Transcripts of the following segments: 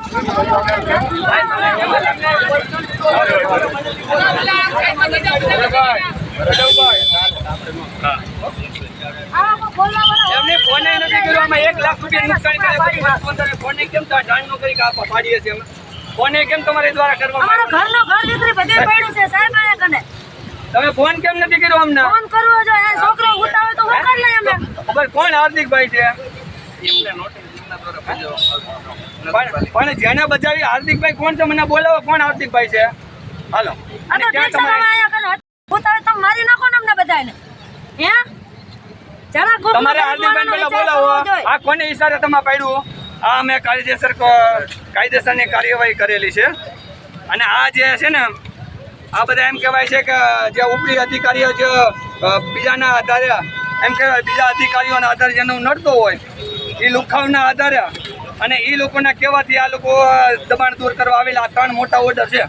એમને ફોને નથી કર્યો, આમાં 1 લાખ રૂપિયા નુકસાન કરે. ફોને કેમ જાણ ન કરી કે આ પાડીએ છીએ? ફોને કેમ તમારી દ્વારા કરવામાં અમારો ઘરનો ઘર દીકરી બધે પડ્યું છે સાહેબ. આયા કને તમે ફોન કેમ નથી કર્યો અમને? ફોન કરવો જો આ છોકરો ઉતાવે તો હું કરી લઈ અમે. ખબર કોણ હાર્દિકભાઈ છે? પણ જેને બચાવી હાર્દિકભાઈ કોણ છે મને બોલાવો. કોણ હાર્દિકભાઈ છે? હાલો. અને ક્યાં તમારે આયા કને ઉતાવે તો મારી નાખો ને અમને બધાને. હે જરા ગોપ તમારે હાર્દિકભાઈ પેલા બોલાવો. આ કોને ઈશારે તમે પાડ્યું? આ મેં કાયદેસરની કાર્યવાહી કરેલી છે. અને આ જે છે ને આ બધા એમ કહેવાય છે કે જે ઉપરી અધિકારીઓ જે બીજાના આધારે એમ કહેવાય બીજા અધિકારીઓના આધારે જેનું નડતો હોય એ લુખાવના આધારે અને એ લોકોના કહેવાથી આ લોકો દબાણ દૂર કરવા આવેલા 3 મોટા ઓર્ડર છે.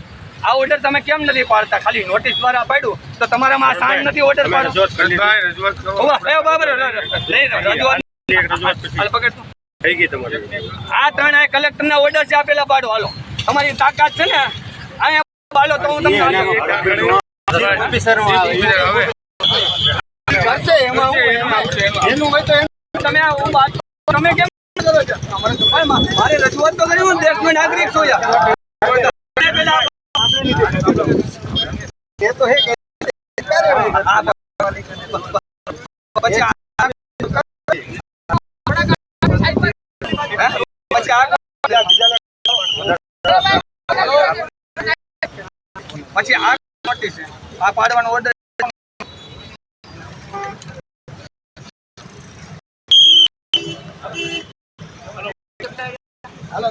આ ઓર્ડર તમે કેમ નથી પાડતા? ખાલી નોટિસ દ્વારા પાડ્યું તો તમારામાં આ સાઈન નથી ઓર્ડર પાડો. આ 3 કલેક્ટરના ઓર્ડર છે આપેલા પાડો. હાલો તમારી તાકાત છે ને અહીંયા પાડો તો હું તમને તમે કેમ કરો છો? મારે રજૂઆત તો કરી દેશનો નાગરિક છું યાર. પછી આ નોટિસ છે આ પાડવાનો ઓર્ડર હાલો